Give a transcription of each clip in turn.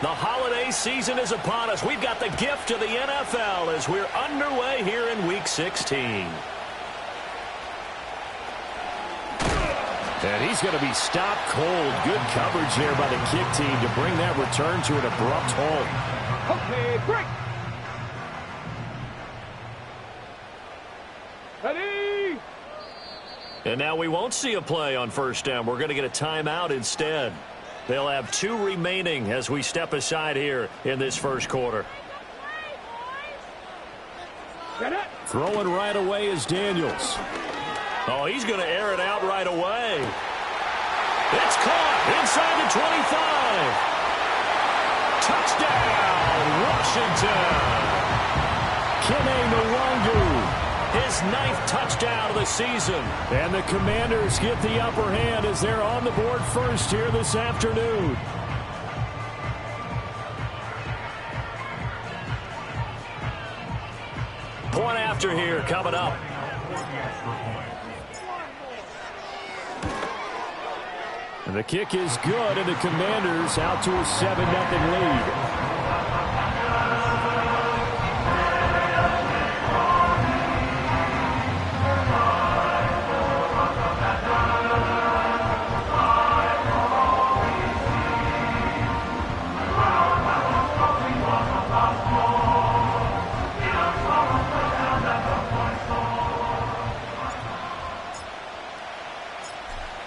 The holiday season is upon us. We've got the gift of the NFL as we're underway here in Week 16. And he's going to be stopped cold. Good coverage there by the kick team to bring that return to an abrupt halt. Okay, break. Ready? And now we won't see a play on first down. We're going to get a timeout instead. They'll have 2 remaining as we step aside here in this first quarter. Throwing right away is Daniels. Oh, he's going to air it out right away. It's caught inside the 25. Touchdown, Washington. Kene Nwangu. His 9th touchdown of the season. And the Commanders get the upper hand as they're on the board first here this afternoon. Point after here coming up. And the kick is good, and the Commanders out to a 7-0 lead.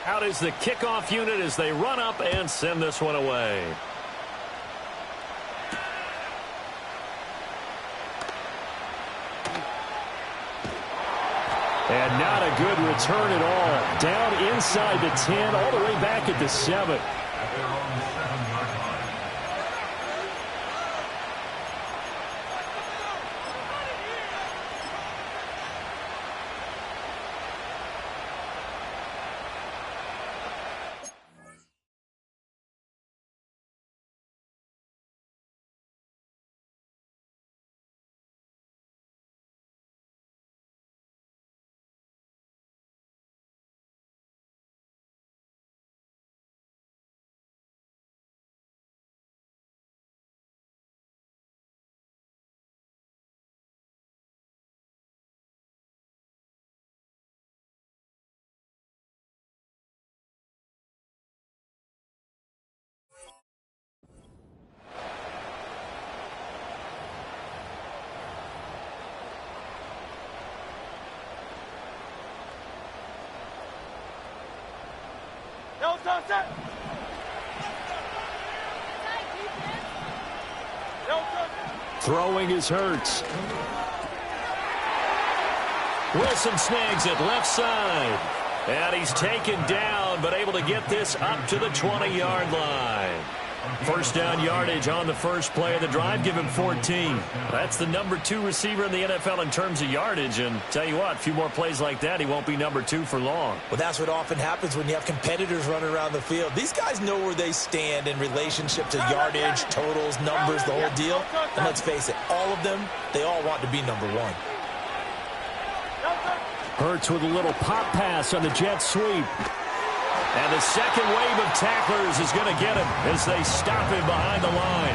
Out is the kickoff unit as they run up and send this one away. And not a good return at all. Down inside the 10, all the way back at the 7. Throwing is Hurts. Wilson snags it left side. And he's taken down, but able to get this up to the 20-yard line. First down yardage on the first play of the drive. Give him 14. That's the number 2 receiver in the NFL in terms of yardage. And tell you what, a few more plays like that, he won't be number 2 for long. Well, that's what often happens when you have competitors running around the field. These guys know where they stand in relationship to yardage, totals, numbers, the whole deal. And let's face it, all of them, they all want to be number 1. Hurts with a little pop pass on the jet sweep. And the second wave of tacklers is going to get him as they stop him behind the line.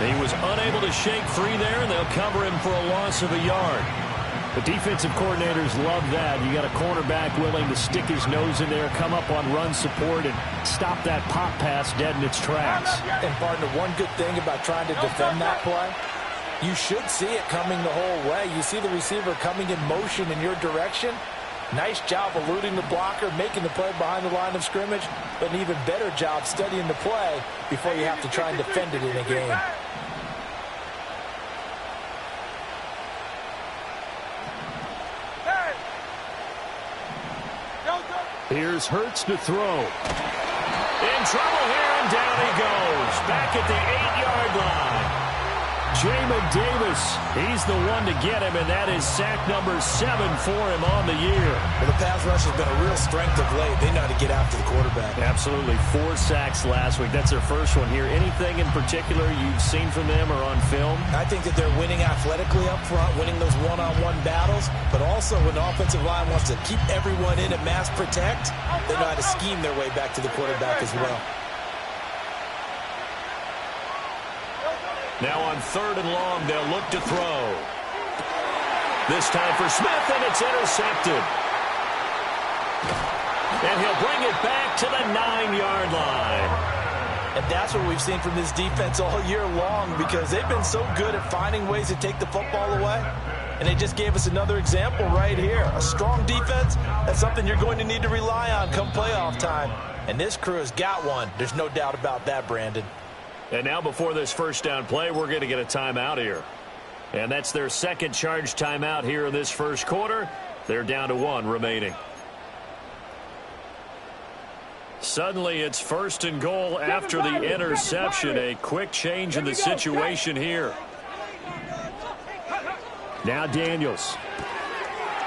He was unable to shake free there, and they'll cover him for a loss of a yard. The defensive coordinators love that. You got a cornerback willing to stick his nose in there, come up on run support, and stop that pop pass dead in its tracks. And, partner, one good thing about trying to defend that play, you should see it coming the whole way. You see the receiver coming in motion in your direction. Nice job eluding the blocker, making the play behind the line of scrimmage, but an even better job studying the play before you have to try and defend it in a game. Here's Hurts to throw. In trouble here, and down he goes. Back at the 8-yard line. Jamin Davis. He's the one to get him, and that is sack number 7 for him on the year. Well, the pass rush has been a real strength of late. They know how to get after the quarterback. Absolutely. 4 sacks last week. That's their first one here. Anything in particular you've seen from them or on film? I think that they're winning athletically up front, winning those one-on-one battles, but also when the offensive line wants to keep everyone in and mass protect, they know how to scheme their way back to the quarterback as well. Now on 3rd and long, they'll look to throw. This time for Smith, and it's intercepted. And he'll bring it back to the 9-yard line. And that's what we've seen from this defense all year long, because they've been so good at finding ways to take the football away. And they just gave us another example right here. A strong defense, that's something you're going to need to rely on come playoff time. And this crew has got one. There's no doubt about that, Brandon. And now before this first down play, we're going to get a timeout here. And that's their second charge timeout here in this first quarter. They're down to 1 remaining. Suddenly it's 1st and goal after the interception. A quick change in the situation here. Now Daniels.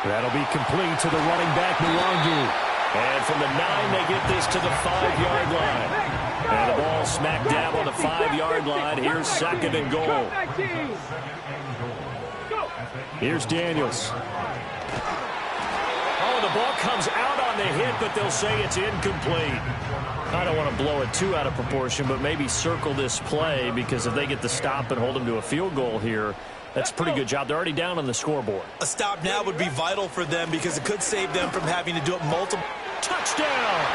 That'll be complete to the running back, Nwangu. And from the 9, they get this to the 5-yard line. And the ball smack dab on the 5-yard line. Here's 2nd and goal. Here's Daniels. Oh, the ball comes out on the hit, but they'll say it's incomplete. I don't want to blow it too out of proportion, but maybe circle this play, because if they get the stop and hold them to a field goal here, that's a pretty good job. They're already down on the scoreboard. A stop now would be vital for them, because it could save them from having to do it multiple. Touchdown!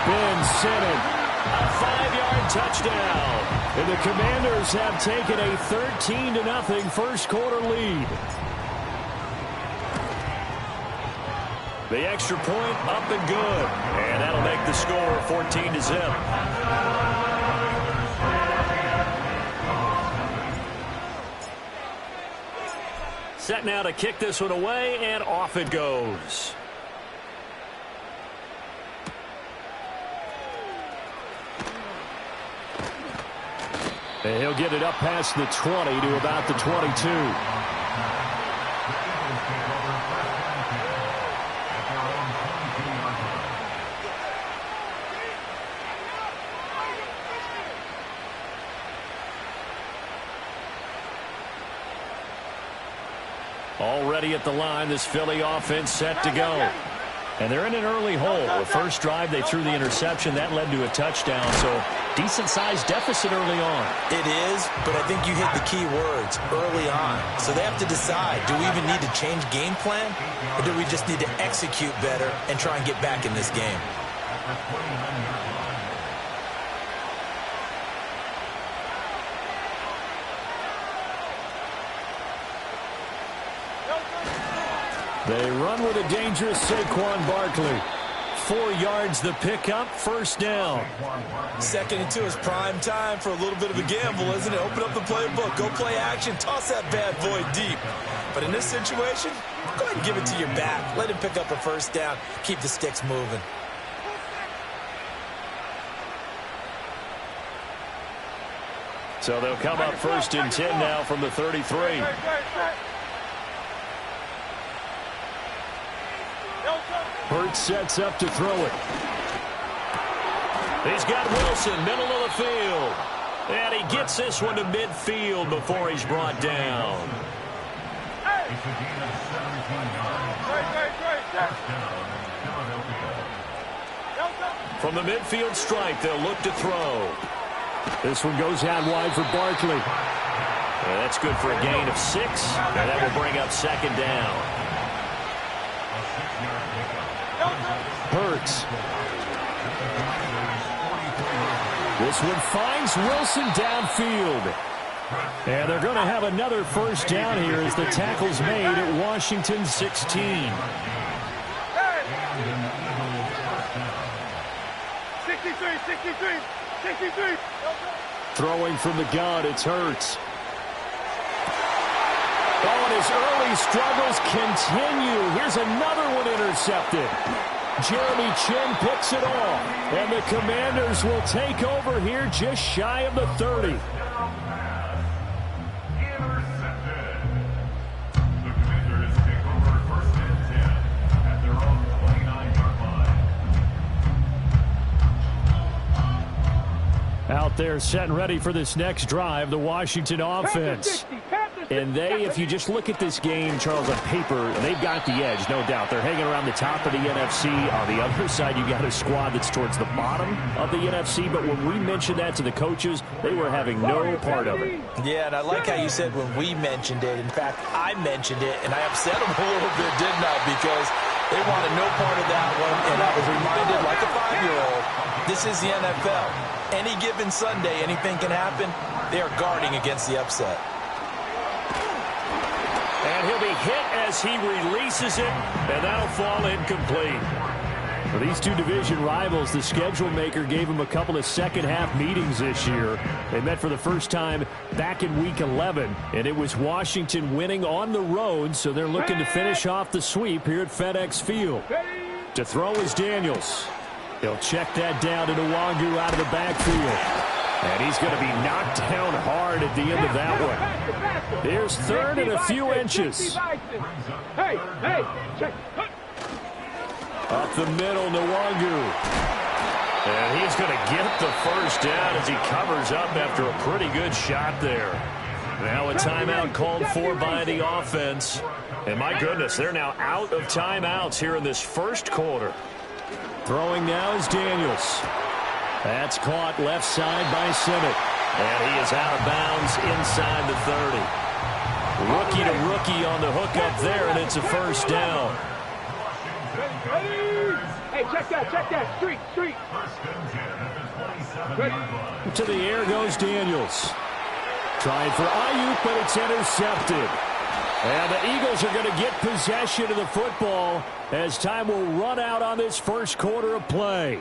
Ben Sinnen. A 5-yard touchdown. And the Commanders have taken a 13-0 first quarter lead. The extra point up and good. And that'll make the score 14-0. Set now to kick this one away, and off it goes. And he'll get it up past the 20 to about the 22. Already at the line, this Philly offense set to go. And they're in an early hole. The first drive, they threw the interception. That led to a touchdown, so decent-sized deficit early on. It is, but I think you hit the key words, early on. So they have to decide, do we even need to change game plan, or do we just need to execute better and try and get back in this game? They run with a dangerous Saquon Barkley. 4 yards the pickup, first down. 2nd and 2 is prime time for a little bit of a gamble, isn't it? Open up the playbook, go play action, toss that bad boy deep. But in this situation, go ahead and give it to your back. Let him pick up a first down, keep the sticks moving. So they'll come up 1st and 10 now from the 33. Hurts sets up to throw it. He's got Wilson, middle of the field. And he gets this one to midfield before he's brought down. From the midfield stripe, they'll look to throw. This one goes out wide for Barkley. And that's good for a gain of 6. And that will bring up 2nd down. Hurts. This one finds Wilson downfield. And they're going to have another first down here as the tackle's made at Washington 16. 63. Throwing from the gun, it's Hurts. Oh, and his early struggles continue. Here's another one intercepted. Jeremy Chinn picks it off. And the Commanders will take over here just shy of the 30. out there setting ready for this next drive, the Washington offense. And they, if you just look at this game, Charles, on paper, they've got the edge, no doubt. They're hanging around the top of the NFC. On the other side, you got a squad that's towards the bottom of the NFC. But when we mentioned that to the coaches, they were having no part of it. Yeah, and I like how you said when we mentioned it. In fact, I mentioned it, and I upset them a little bit, didn't I? Because they wanted no part of that one, and I was reminded, like a 5-year-old, this is the NFL. Any given Sunday, anything can happen. They are guarding against the upset. And he'll be hit as he releases it, and that'll fall incomplete. For these two division rivals, the schedule maker gave them a couple of second-half meetings this year. They met for the first time back in Week 11, and it was Washington winning on the road, so they're looking to finish off the sweep here at FedEx Field. To throw is Daniels. He'll check that down to Nwangu out of the backfield. And he's going to be knocked down hard at the end of that one. Here's third and a few inches. Up the middle, Nwangu. And he's going to get the first down as he covers up after a pretty good shot there. Now a timeout called for by the offense. And my goodness, they're now out of timeouts here in this first quarter. Throwing now is Daniels. That's caught left side by Simic. And he is out of bounds inside the 30. Rookie to rookie on the hook up there, and it's a first down. Hey, check that. Street. To the air goes Daniels. Trying for Ayuk, but it's intercepted. And the Eagles are going to get possession of the football as time will run out on this first quarter of play.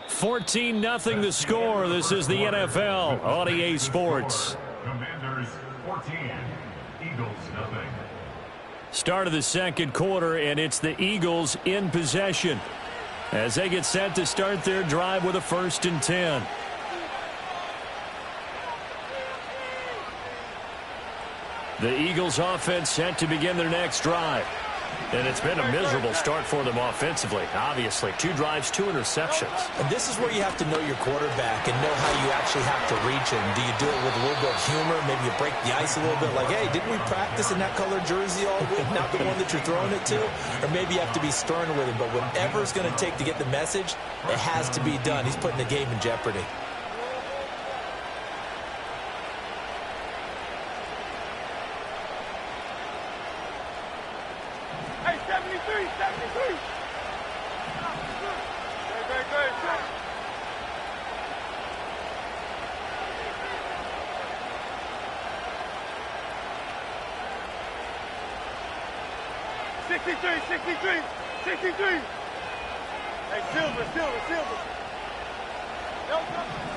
14-0 the score. This is the NFL on EA Sports. Commanders 14, Eagles nothing. Start of the second quarter, and it's the Eagles in possession as they get set to start their drive with a 1st and 10. The Eagles offense set to begin their next drive. And it's been a miserable start for them offensively, obviously. 2 drives, 2 interceptions. And this is where you have to know your quarterback and know how you actually have to reach him. Do you do it with a little bit of humor? Maybe you break the ice a little bit like, hey, didn't we practice in that color jersey all week? Not the one that you're throwing it to? Or maybe you have to be stern with him. But whatever it's going to take to get the message, it has to be done. He's putting the game in jeopardy.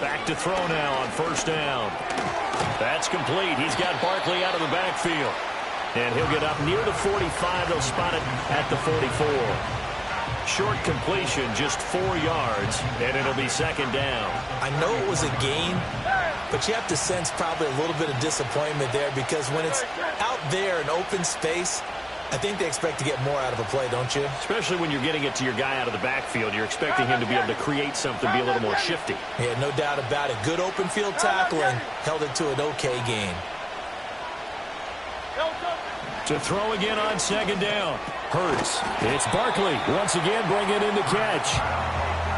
Back to throw now on 1st down. That's complete. He's got Barkley out of the backfield. And he'll get up near the 45. They'll spot it at the 44. Short completion, just 4 yards, and it'll be 2nd down. I know it was a gain, but you have to sense probably a little bit of disappointment there because when it's out there in open space, I think they expect to get more out of a play, don't you? Especially when you're getting it to your guy out of the backfield. You're expecting him to be able to create something, be a little more shifty. Yeah, no doubt about it. Good open field tackling, held it to an okay gain. To throw again on 2nd down. Hurts. It's Barkley once again bringing in the catch.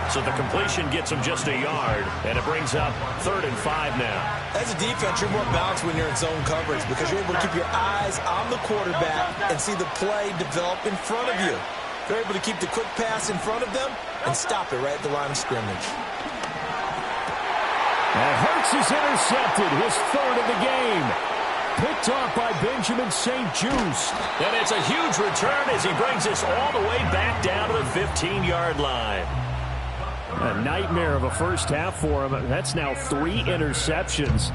So the completion gets him just a yard, and it brings up 3rd and 5 now. As a defense, you're more balanced when you're in zone coverage because you're able to keep your eyes on the quarterback and see the play develop in front of you. You're able to keep the quick pass in front of them and stop it right at the line of scrimmage. And Hurts is intercepted, his 3rd of the game. Picked off by Benjamin St-Juste. And it's a huge return as he brings us all the way back down to the 15-yard line. A nightmare of a first half for him. That's now 3 interceptions.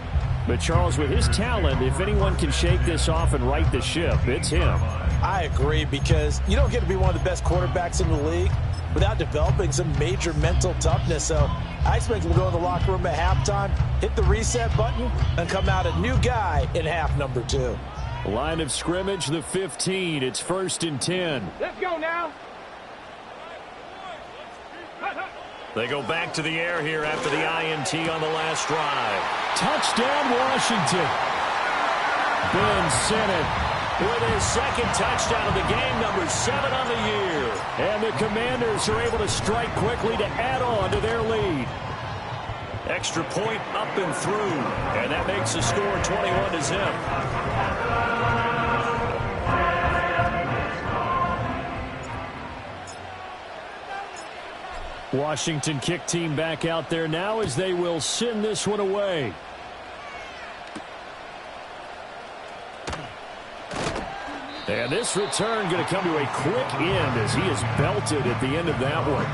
But Charles, with his talent, if anyone can shake this off and right the ship, it's him. I agree because you don't get to be one of the best quarterbacks in the league without developing some major mental toughness. So I expect him to go in the locker room at halftime, hit the reset button, and come out a new guy in half number 2. Line of scrimmage, the 15. It's 1st and 10. Let's go now. They go back to the air here after the INT on the last drive. Touchdown, Washington. Ben Sinnott with his second touchdown of the game, number 7 on the year. And the Commanders are able to strike quickly to add on to their lead. Extra point up and through. And that makes the score 21-0. Washington kick team back out there now as they will send this one away. And this return going to come to a quick end as he is belted at the end of that one.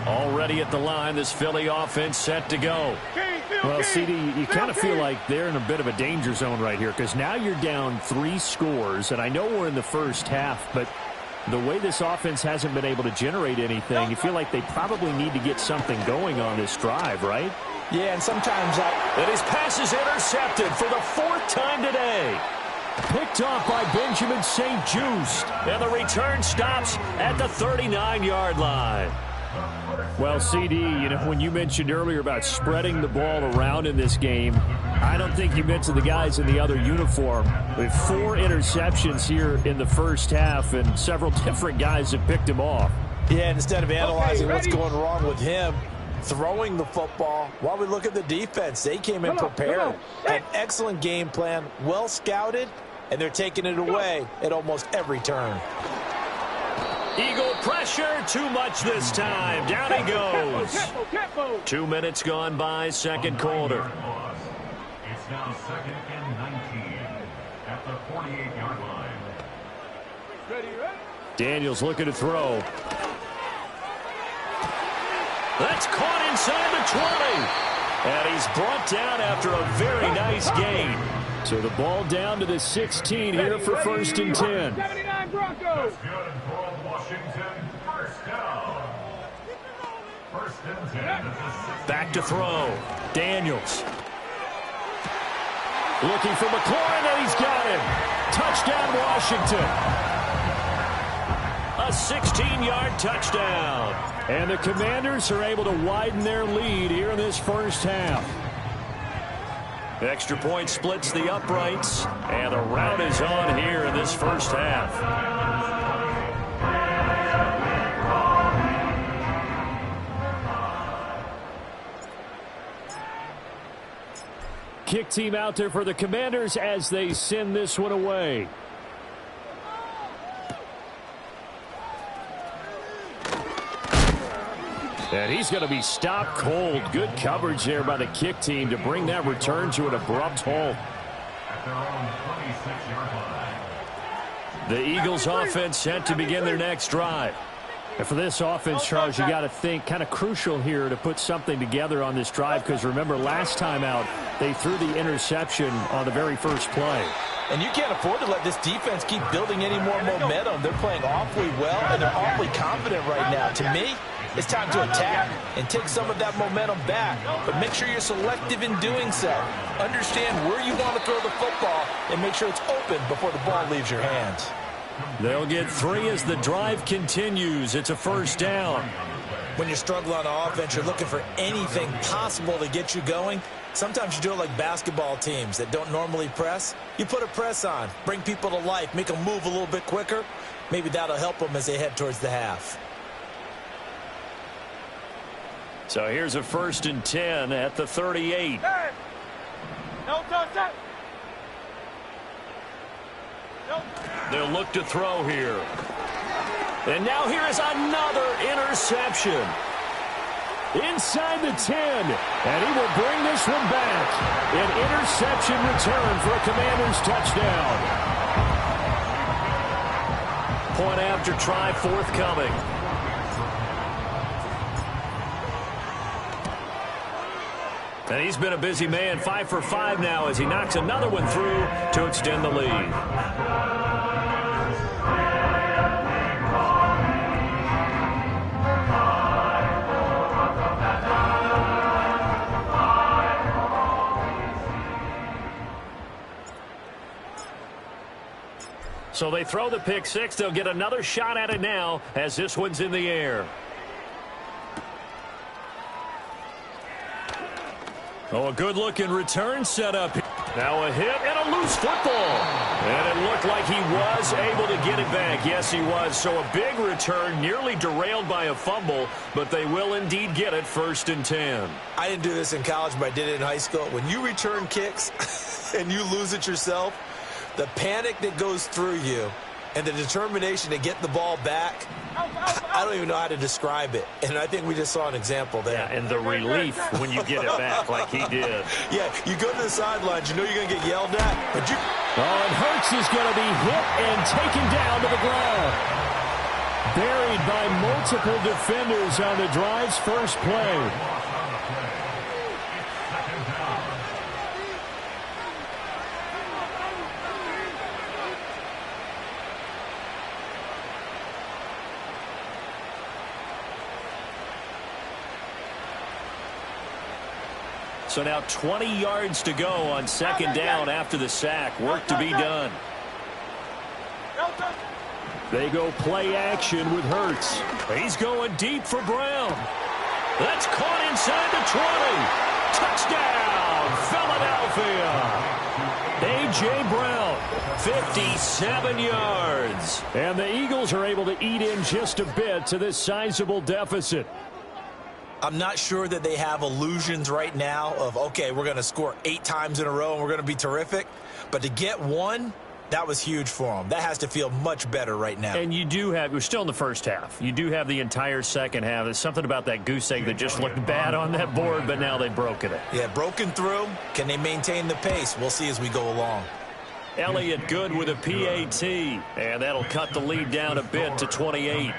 Already at the line, this Philly offense set to go. Well, CD, you kind of feel like they're in a bit of a danger zone right here because now you're down 3 scores, and I know we're in the first half, but the way this offense hasn't been able to generate anything, you feel like they probably need to get something going on this drive, right? Yeah, and sometimes And his pass is intercepted for the 4th time today. Picked off by Benjamin St-Juste. And the return stops at the 39-yard line. Well, CD, you know, when you mentioned earlier about spreading the ball around in this game, I don't think you meant to the guys in the other uniform. With 4 interceptions here in the first half, and several different guys have picked him off. Yeah, instead of analyzing what's going wrong with him, throwing the football, while we look at the defense, they came in prepared. An excellent game plan, well scouted, and they're taking it away at almost every turn. Eagle pressure, too much this time. Down he goes. 2 minutes gone by, second quarter. It's now 2nd and 19 at the 48-yard line. Daniels looking to throw. That's caught inside the 20. And he's brought down after a very nice gain. So the ball down to the 16 here for 1st and 10. 79 Broncos. Good for Washington. First down. 1st and 10 at the 16. Back to throw. Daniels. Looking for McLaurin, and he's got him. Touchdown, Washington. A 16-yard touchdown. And the Commanders are able to widen their lead here in this first half. Extra point splits the uprights, and the rout is on here in this first half. Kick team out there for the Commanders as they send this one away. And he's going to be stopped cold. Good coverage there by the kick team to bring that return to an abrupt halt. At their own 26-yard line. The Eagles offense set to begin their next drive. And for this offense, Charles, you got to think kind of crucial here to put something together on this drive because remember last time out they threw the interception on the very first play. And you can't afford to let this defense keep building any more momentum. They're playing awfully well, and they're awfully confident right now. To me, it's time to attack and take some of that momentum back. But make sure you're selective in doing so. Understand where you want to throw the football and make sure it's open before the ball leaves your hands. They'll get 3 as the drive continues. It's a first down. When you struggle on offense, you're looking for anything possible to get you going. Sometimes you do it like basketball teams that don't normally press. You put a press on, bring people to life, make them move a little bit quicker. Maybe that'll help them as they head towards the half. So here's a 1st and 10 at the 38. They'll look to throw here. And now here is another interception. Inside the 10, and he will bring this one back. An interception return for a Commanders touchdown. Point after try forthcoming. And he's been a busy man, 5 for 5 now as he knocks another one through to extend the lead. So they throw the pick six. They'll get another shot at it now as this one's in the air. Oh, a good-looking return set up. Now a hit and a loose football. And it looked like he was able to get it back. Yes, he was. So a big return, nearly derailed by a fumble, but they will indeed get it 1st and 10. I didn't do this in college, but I did it in high school. When you return kicks and you lose it yourself, the panic that goes through you and the determination to get the ball back, I don't even know how to describe it. And I think we just saw an example there. Yeah, and the relief when you get it back like he did. Yeah, you go to the sidelines, you know you're going to get yelled at, but you... Oh, and Hurts is going to be hit and taken down to the ground. Buried by multiple defenders on the drive's first play. So now 20 yards to go on 2nd down after the sack. Work to be done. They go play action with Hurts. He's going deep for Brown. That's caught inside the 20. Touchdown, Philadelphia. A.J. Brown, 57 yards. And the Eagles are able to eat in just a bit to this sizable deficit. I'm not sure that they have illusions right now of, okay, we're going to score 8 times in a row and we're going to be terrific. But to get one, that was huge for them. That has to feel much better right now. And you do have, we're still in the first half. You do have the entire second half. There's something about that goose egg that just looked bad on that board, but now they've broken it. Yeah, broken through. Can they maintain the pace? We'll see as we go along. Elliott good with a PAT. And that'll cut the lead down a bit to 28.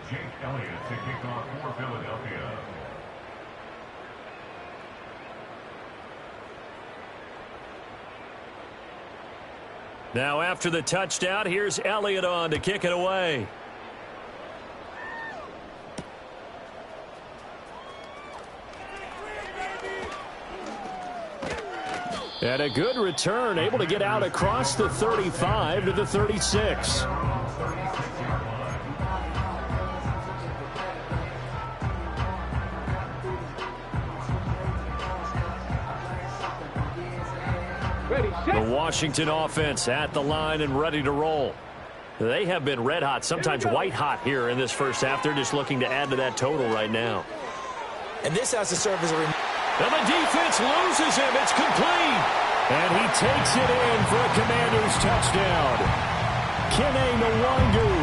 Jake Elliott to kick off for Philadelphia. Now after the touchdown, here's Elliott on to kick it away. And a good return, able to get out across the 35 to the 36. The Washington offense at the line and ready to roll. They have been red hot, sometimes white hot here in this first half. They're just looking to add to that total right now. And this has to serve as a... And the defense loses him. It's complete. And he takes it in for a Commanders touchdown. Kene Nwangu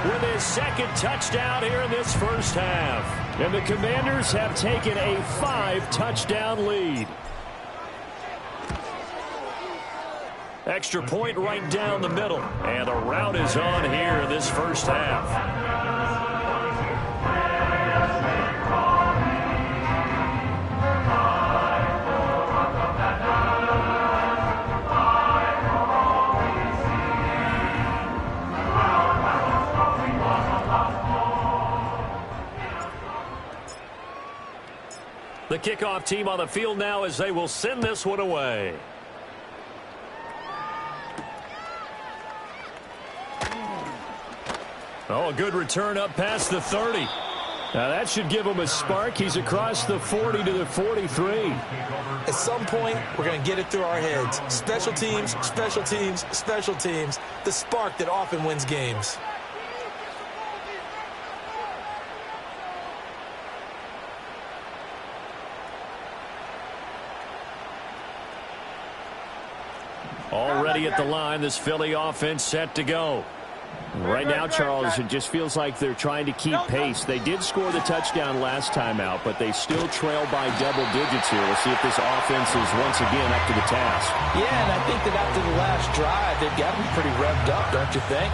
with his 2nd touchdown here in this first half. And the Commanders have taken a 5-touchdown lead. Extra point right down the middle. And a rout is on here in this first half. The kickoff team on the field now as they will send this one away. Oh, a good return up past the 30. Now that should give him a spark. He's across the 40 to the 43. At some point, we're going to get it through our heads. Special teams, special teams, special teams. The spark that often wins games. Already at the line, this Philly offense set to go. Right now, Charles, it just feels like they're trying to keep pace. They did score the touchdown last time out, but they still trail by double digits here. We'll see if this offense is once again up to the task. Yeah, and I think that after the last drive, they've got to be pretty revved up, don't you think?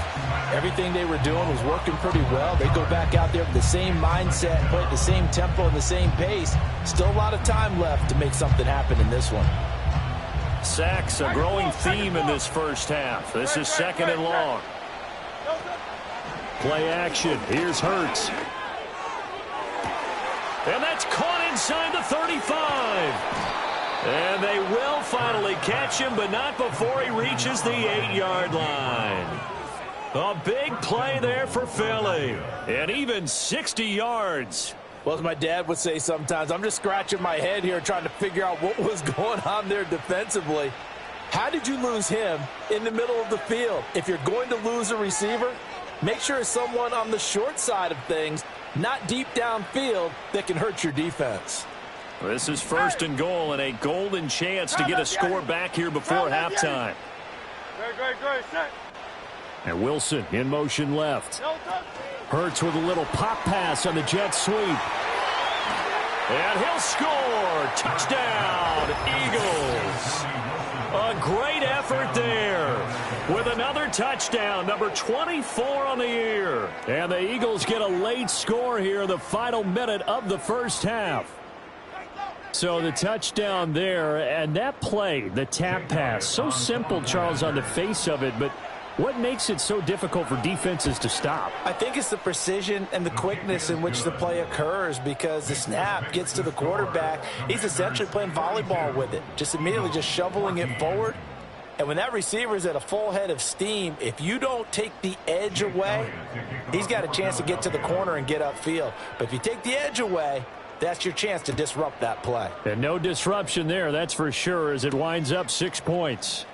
Everything they were doing was working pretty well. They go back out there with the same mindset, play at the same tempo and the same pace. Still a lot of time left to make something happen in this one. Sacks, a growing theme in this first half. This is 2nd and long. Play action. Here's Hurts. And that's caught inside the 35. And they will finally catch him, but not before he reaches the 8-yard line. A big play there for Philly. And even 60 yards. Well, as my dad would say sometimes, I'm just scratching my head here trying to figure out what was going on there defensively. How did you lose him in the middle of the field? If you're going to lose a receiver, make sure it's someone on the short side of things, not deep downfield, that can hurt your defense. This is 1st and goal and a golden chance to get a score back here before halftime. Great, set. And Wilson in motion left. Hurts with a little pop pass on the jet sweep. And he'll score. Touchdown, Eagles. A great effort there with another touchdown, number 24 on the year. And the Eagles get a late score here in the final minute of the first half. So the touchdown there, and that play, the tap pass, so simple, Charles, on the face of it, but what makes it so difficult for defenses to stop? I think it's the precision and the quickness in which the play occurs, because the snap gets to the quarterback. He's essentially playing volleyball with it, just immediately just shoveling it forward. And when that receiver is at a full head of steam, if you don't take the edge away, he's got a chance to get to the corner and get upfield. But if you take the edge away, that's your chance to disrupt that play. And no disruption there, that's for sure, as it winds up 6 points.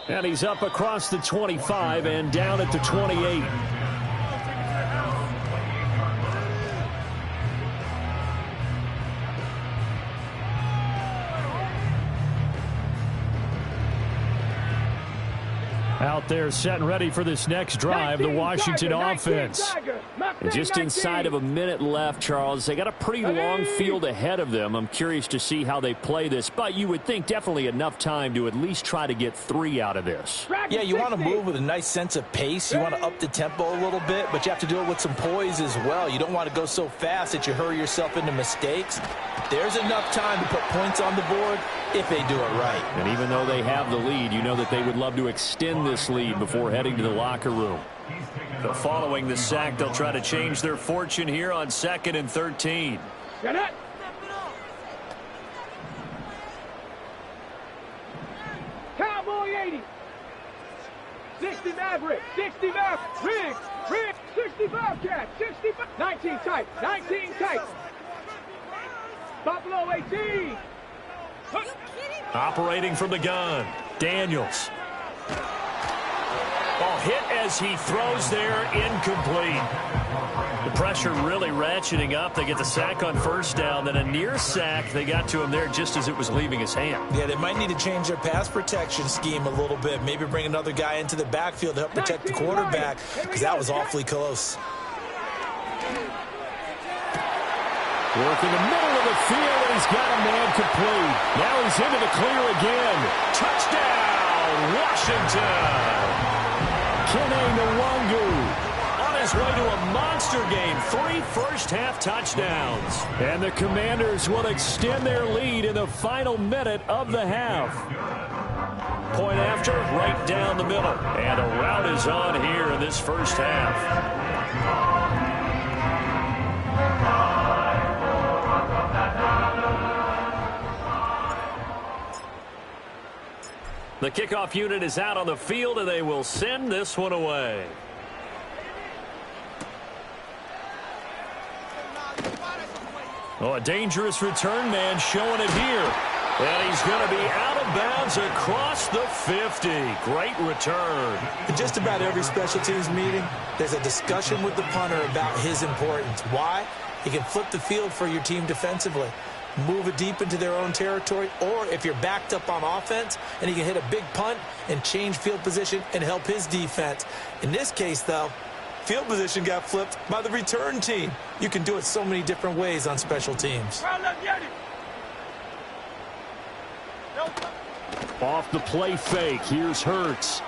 And he's up across the 25 and down at the 28. Out there set and ready for this next drive, the Washington offense. And just inside of a minute left, Charles. They got a pretty long field ahead of them. I'm curious to see how they play this, but you would think definitely enough time to at least try to get 3 out of this. Yeah, you want to move with a nice sense of pace. You want to up the tempo a little bit, but you have to do it with some poise as well. You don't want to go so fast that you hurry yourself into mistakes. There's enough time to put points on the board if they do it right. And even though they have the lead, you know that they would love to extend this lead before heading to the locker room. So following the sack, they'll try to change their fortune here on 2nd and 13. Get it. Cowboy 80. 60 Maverick. 60 Maverick. Rig. 65 cat. 65. 19 tight. 19 tight. Buffalo 18. Operating from the gun, Daniels. Oh, hit as he throws there, incomplete. The pressure really ratcheting up. They get the sack on 1st down, then a near sack. They got to him there just as it was leaving his hand. Yeah, they might need to change their pass protection scheme a little bit. Maybe bring another guy into the backfield to help protect the quarterback, because that was awfully close. Working the middle of the field, and he's got a man complete. Now he's into the clear again. Touchdown, Washington! Kene Nwangu on his way to a monster game. 3 first-half touchdowns. And the Commanders will extend their lead in the final minute of the half. Point after, right down the middle. And a rout is on here in this first half. The kickoff unit is out on the field, and they will send this one away. Oh, a dangerous return man showing it here. And he's going to be out of bounds across the 50. Great return. In just about every special teams meeting, there's a discussion with the punter about his importance. Why? He can flip the field for your team defensively, move it deep into their own territory, or if you're backed up on offense, and he can hit a big punt and change field position and help his defense. In this case, though, field position got flipped by the return team. You can do it so many different ways on special teams. Off the play fake, here's Hurts.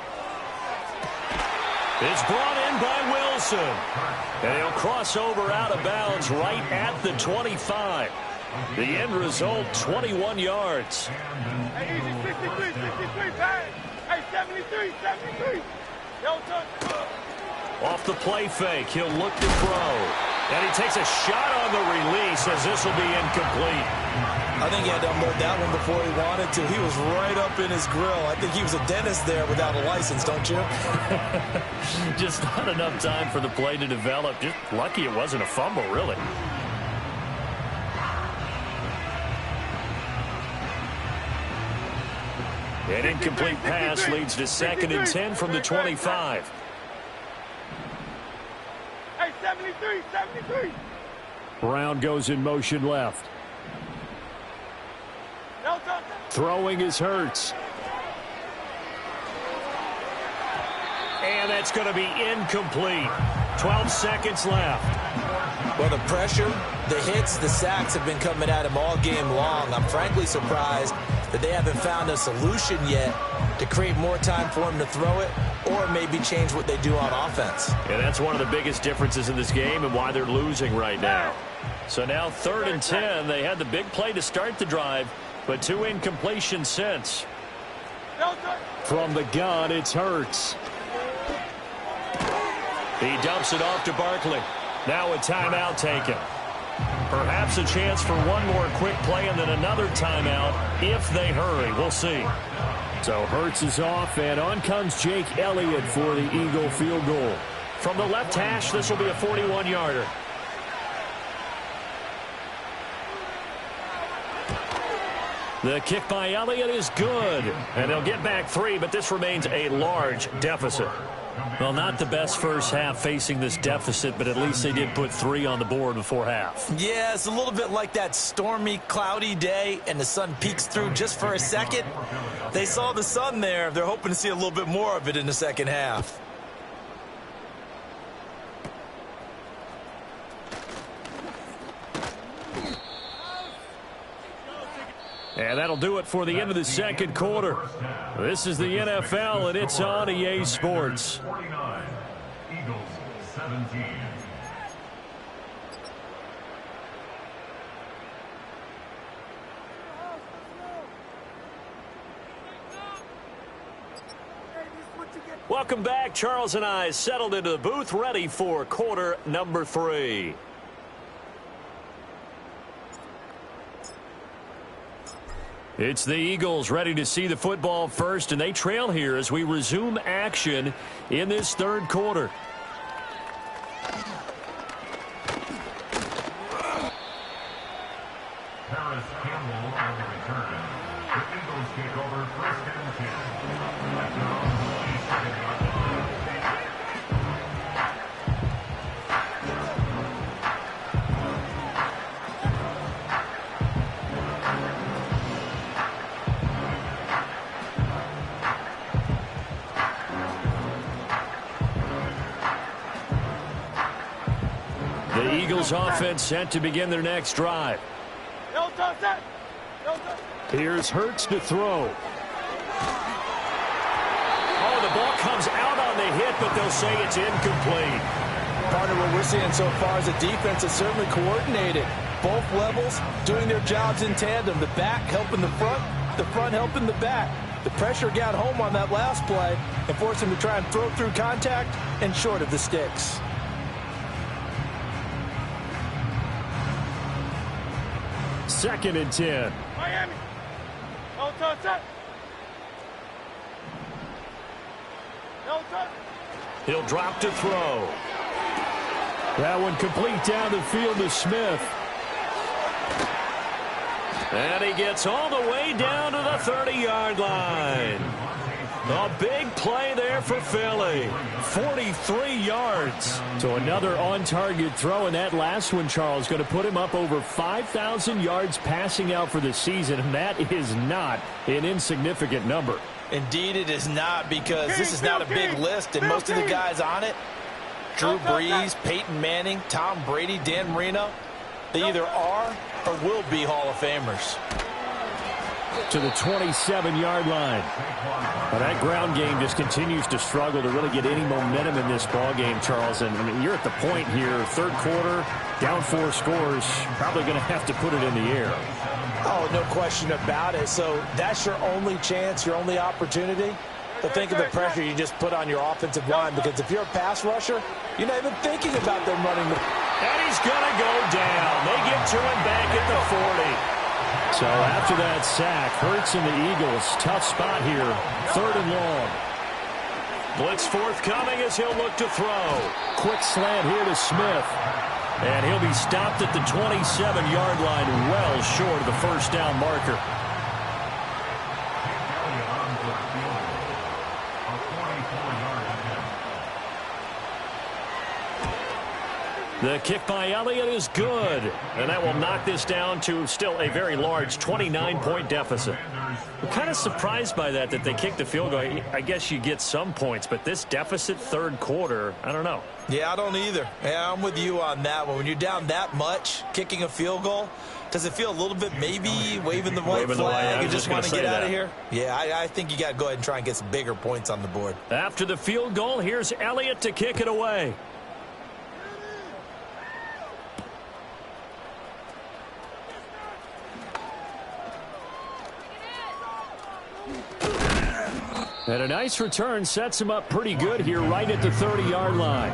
It's brought in by Wilson. And he'll cross over out of bounds right at the 25. The end result, 21 yards. Hey, easy, 63, 63, bang. Hey, 73, 73. Off the play fake, he'll look to throw. And he takes a shot on the release as this will be incomplete. I think he had to unload that one before he wanted to. He was right up in his grill. I think he was a dentist there without a license, don't you? Just not enough time for the play to develop. Just lucky it wasn't a fumble, really. An incomplete pass leads to 2nd and 10 from the 25. Hey, 73, 73. Brown goes in motion left. Throwing is Hurts. And that's going to be incomplete. 12 seconds left. Well, the pressure, the hits, the sacks have been coming at him all game long. I'm frankly surprised that they haven't found a solution yet to create more time for him to throw it or maybe change what they do on offense. And that's one of the biggest differences in this game and why they're losing right now. So now 3rd and 10. They had the big play to start the drive, but 2 incompletions since. From the gun, it's Hurts. He dumps it off to Barkley. Now a timeout taken. Perhaps a chance for one more quick play and then another timeout if they hurry. We'll see. So Hurts is off, and on comes Jake Elliott for the Eagle field goal. From the left hash, this will be a 41-yarder. The kick by Elliott is good. And they'll get back 3, but this remains a large deficit. Well, not the best first half facing this deficit, but at least they did put 3 on the board before half. Yeah, it's a little bit like that stormy, cloudy day, and the sun peeks through just for a second. They saw the sun there. They're hoping to see a little bit more of it in the second half. And that'll do it for the end of the second quarter. This is the NFL, and it's on EA Sports. 49, Eagles 17. Welcome back. Charles and I settled into the booth, ready for quarter number 3. It's the Eagles ready to see the football first, and they trail here as we resume action in this third quarter. Paris Campbell on the return. The Eagles take over 1st and 10. At their own 27-yard line. The Eagles offense set to begin their next drive. Here's Hurts to throw. Oh, the ball comes out on the hit, but they'll say it's incomplete. Partner, what we're seeing so far is the defense is certainly coordinated. Both levels doing their jobs in tandem. The back helping the front helping the back. The pressure got home on that last play and forced him to try and throw through contact and short of the sticks. Second and 10. Miami. No touch. No touch. He'll drop to throw. That one complete down the field to Smith. And he gets all the way down to the 30-yard line. A big play there for Philly. 43 yards. So another on-target throw, and that last one, Charles, going to put him up over 5,000 yards passing out for the season, and that is not an insignificant number. Indeed it is not, because this is not a big list, and most of the guys on it, Drew Brees, Peyton Manning, Tom Brady, Dan Marino, they either are or will be Hall of Famers. To the 27-yard line. Well, that ground game just continues to struggle to really get any momentum in this ball game, Charles. And I mean, you're at the point here, third quarter, down 4 scores, probably going to have to put it in the air. Oh, no question about it. So that's your only chance, your only opportunity. But think of the pressure you just put on your offensive line, because if you're a pass rusher, you're not even thinking about them running the... And he's going to go down. They get to him back at the 40. So after that sack, Hurts and the Eagles, tough spot here, 3rd and long. Blitz forthcoming as he'll look to throw. Quick slant here to Smith. And he'll be stopped at the 27-yard line, well short of the first down marker. The kick by Elliott is good, and that will knock this down to still a very large 29-point deficit. I'm kind of surprised by that they kicked the field goal. I guess you get some points, but this deficit 3rd quarter, I don't know. Yeah, I don't either. Yeah, I'm with you on that one. When you're down that much, kicking a field goal, does it feel a little bit maybe waving the white flag? You just want to get out of here? Yeah, I think you got to go ahead and try and get some bigger points on the board. After the field goal, here's Elliott to kick it away. And a nice return sets him up pretty good here right at the 30-yard line.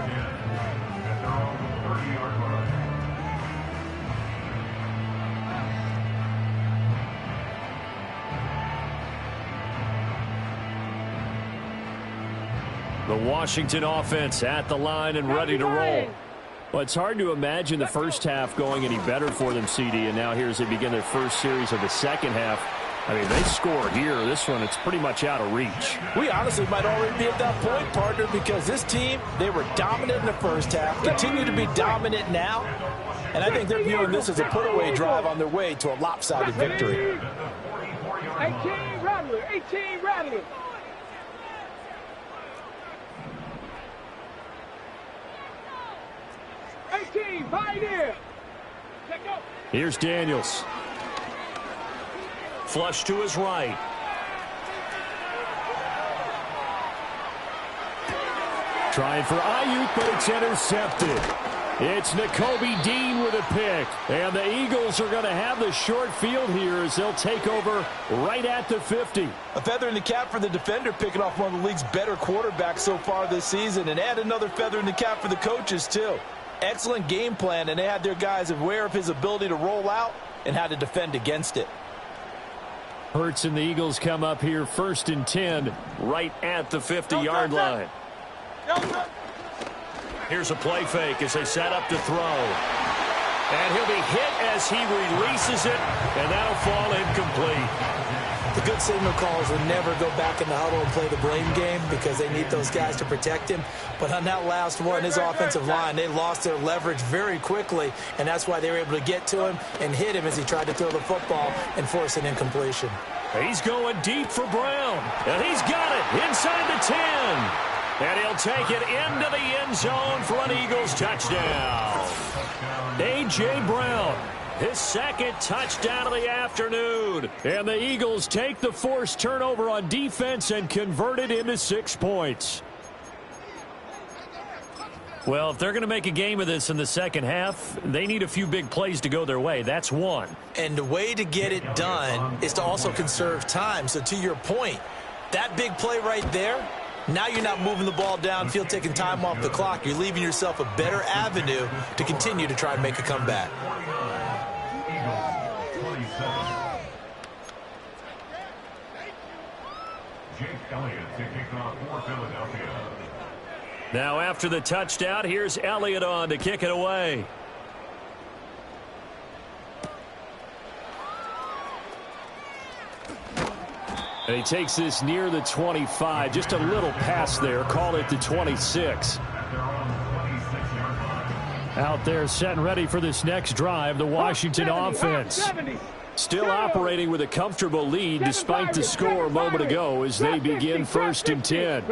The Washington offense at the line and ready to roll. Well, it's hard to imagine the first half going any better for them, CD, and now here as they begin their first series of the second half. I mean, they score here. This one, it's pretty much out of reach. We honestly might already be at that point, partner, because this team, they were dominant in the first half, continue to be dominant now, and I think they're viewing this as a put-away drive on their way to a lopsided victory. 18 Rattler, 18 Rattler. Pioneer. Here's Daniels. Flush to his right. Trying for Ayuk, but it's intercepted. It's Nakobe Dean with a pick. And the Eagles are going to have the short field here as they'll take over right at the 50. A feather in the cap for the defender, picking off one of the league's better quarterbacks so far this season. And add another feather in the cap for the coaches, too. Excellent game plan, and they had their guys aware of his ability to roll out and how to defend against it. Hurts and the Eagles come up here 1st and 10. Right at the 50-yard line. Here's a play fake as they set up to throw. And he'll be hit as he releases it, and that'll fall incomplete. The good signal calls will never go back in the huddle and play the blame game because they need those guys to protect him. But on that last one, his offensive line, they lost their leverage very quickly, and that's why they were able to get to him and hit him as he tried to throw the football and force an incompletion. He's going deep for Brown, and he's got it inside the 10. And he'll take it into the end zone for an Eagles touchdown. A.J. Brown, his 2nd touchdown of the afternoon. And the Eagles take the forced turnover on defense and convert it into 6 points. Well, if they're going to make a game of this in the second half, they need a few big plays to go their way. That's one. And the way to get it done is to also conserve time. So to your point, that big play right there, now you're not moving the ball downfield, taking time off the clock. You're leaving yourself a better avenue to continue to try and make a comeback. Jake Elliott to kick off for Philadelphia. Now after the touchdown, here's Elliott on to kick it away. And he takes this near the 25. Just a little pass there. Call it the 26. Out there set and ready for this next drive, the Washington offense. Still operating with a comfortable lead despite the score a moment ago as they begin 1st and 10.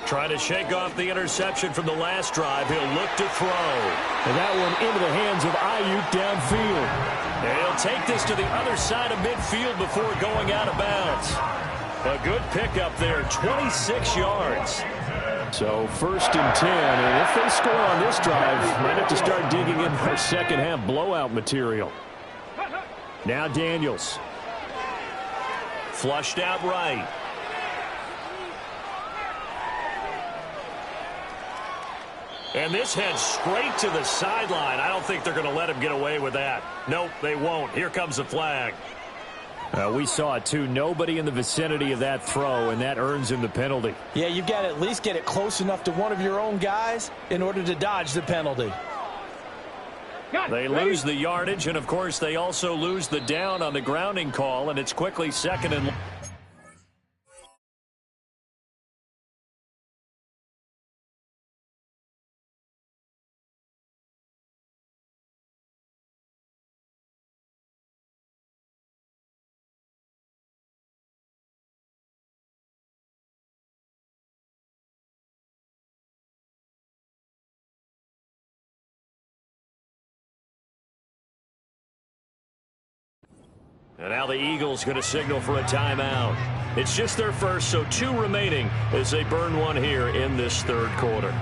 Trying to shake off the interception from the last drive. He'll look to throw. And that one into the hands of Ayuk downfield. And he'll take this to the other side of midfield before going out of bounds. A good pickup there, 26 yards. So 1st and 10, and if they score on this drive, might have to start digging in for second half blowout material. Now Daniels. Flushed out right. And this heads straight to the sideline. I don't think they're going to let him get away with that. Nope, they won't. Here comes the flag. We saw it, too. Nobody in the vicinity of that throw, and that earns him the penalty. Yeah, you've got to at least get it close enough to one of your own guys in order to dodge the penalty. They lose the yardage, and, of course, they also lose the down on the grounding call, and it's quickly second and... And now the Eagles going to signal for a timeout. It's just their first, so 2 remaining as they burn one here in this third quarter.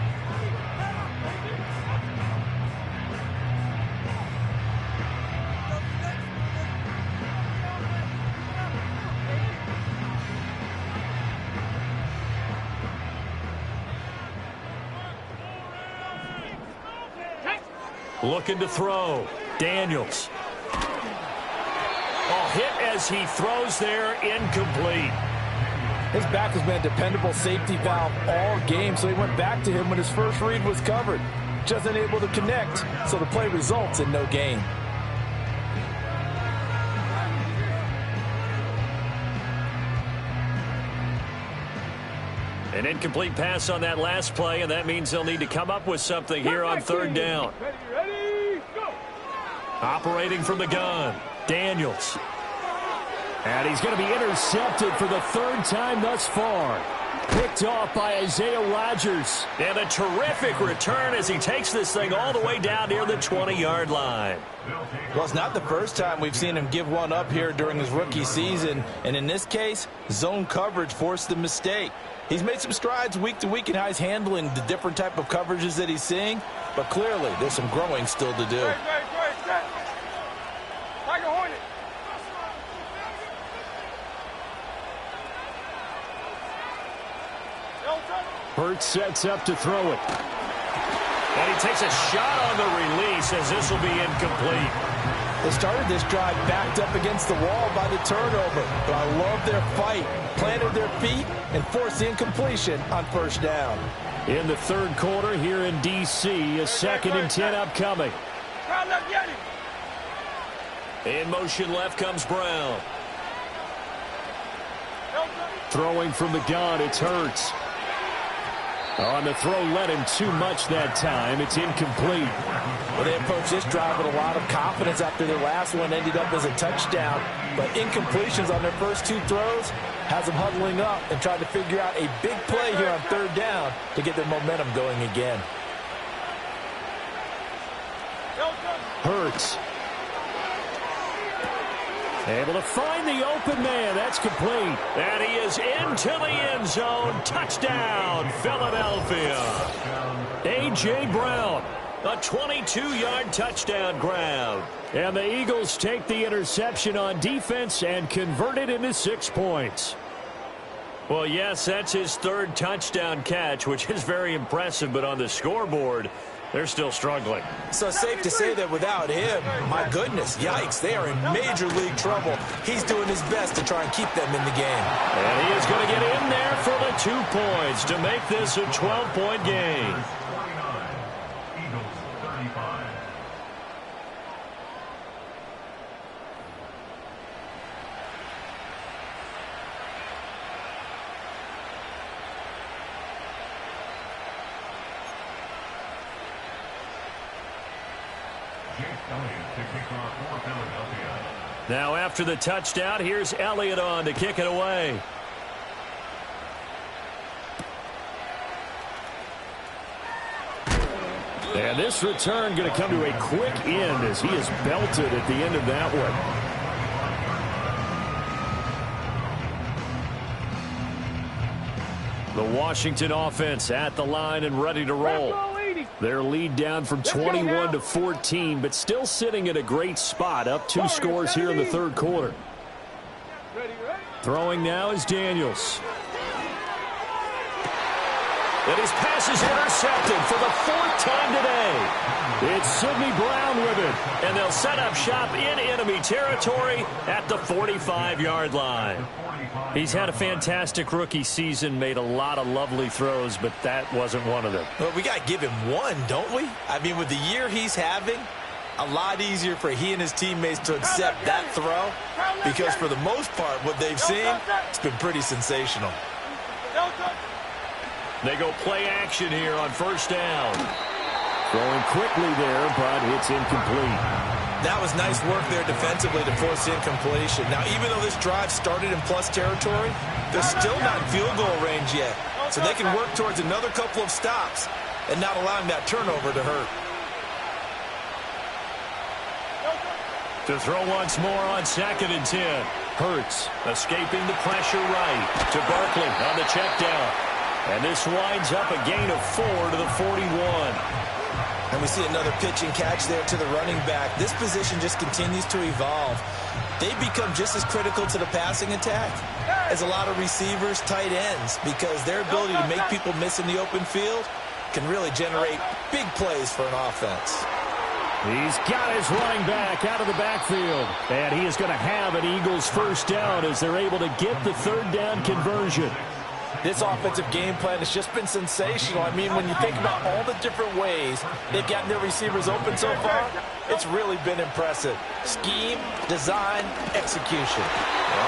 Looking to throw. Daniels. Hit as he throws there, incomplete. His back has been a dependable safety valve all game, so he went back to him when his first read was covered. Just unable to connect, so the play results in no gain. An incomplete pass on that last play, and that means they'll need to come up with something here on third down. Ready, go. Operating from the gun, Daniels. And he's going to be intercepted for the 3rd time thus far. Picked off by Isaiah Rodgers. And a terrific return as he takes this thing all the way down near the 20-yard line. Well, it's not the first time we've seen him give one up here during his rookie season. And in this case, zone coverage forced the mistake. He's made some strides week to week in how he's handling the different type of coverages that he's seeing. But clearly, there's some growing still to do. Tiger Hornet. Hurts sets up to throw it. And he takes a shot on the release as this will be incomplete. They started this drive backed up against the wall by the turnover. But I love their fight. Planted their feet and forced the incompletion on first down. In the third quarter here in D.C., a 2nd and 10 upcoming. In motion left comes Brown. Throwing from the gun, it's Hurts. On the throw, led him too much that time. It's incomplete. Well, they approached this drive with a lot of confidence after their last one ended up as a touchdown. But incompletions on their first 2 throws has them huddling up and trying to figure out a big play here on third down to get their momentum going again. Hurts. Able to find the open man. That's complete. And he is into the end zone. Touchdown, Philadelphia. A.J. Brown, a 22-yard touchdown grab. And the Eagles take the interception on defense and convert it into 6 points. Well, yes, that's his 3rd touchdown catch, which is very impressive, but on the scoreboard, they're still struggling. So safe to say that without him, my goodness, yikes, they are in major league trouble. He's doing his best to try and keep them in the game. And he is going to get in there for the 2 points to make this a 12-point game. 49, Eagles 35. Now after the touchdown, here's Elliott on to kick it away. And this return going to come to a quick end as he is belted at the end of that one. The Washington offense at the line and ready to roll. Their lead down from 21 to 14, but still sitting at a great spot, up 2 scores here in the third quarter. Throwing now is Daniels. And his pass is intercepted for the 4th time today. It's Sidney Brown with it. And they'll set up shop in enemy territory at the 45-yard line. He's had a fantastic rookie season, made a lot of lovely throws, but that wasn't one of them. Well, we got to give him one, don't we? I mean, with the year he's having, a lot easier for he and his teammates to accept that throw, because for the most part, what they've seen, it's been pretty sensational. They go play action here on 1st down. Throwing quickly there, but it's incomplete. That was nice work there defensively to force incompletion. Now, even though this drive started in plus territory, they're still not in field goal range yet. So they can work towards another couple of stops and not allowing that turnover to hurt. To throw once more on 2nd and 10. Hurts escaping the pressure right to Barkley on the check down. And this winds up a gain of 4 to the 41. And we see another pitch and catch there to the running back. This position just continues to evolve. They become just as critical to the passing attack as a lot of receivers, tight ends, because their ability to make people miss in the open field can really generate big plays for an offense. He's got his running back out of the backfield. And he is going to have an Eagles 1st down as they're able to get the 3rd down conversion. This offensive game plan has just been sensational. I mean, when you think about all the different ways they've gotten their receivers open so far, it's really been impressive. Scheme, design, execution.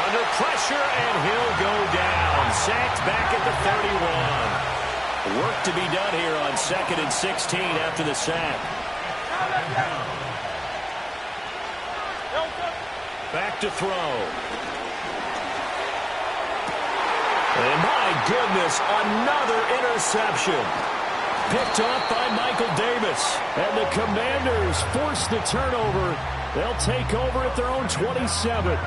Under pressure, and he'll go down. Sacked back at the 31. Work to be done here on 2nd and 16 after the sack. Back to throw. And my goodness, another interception. Picked off by Michael Davis. And the Commanders force the turnover. They'll take over at their own 27.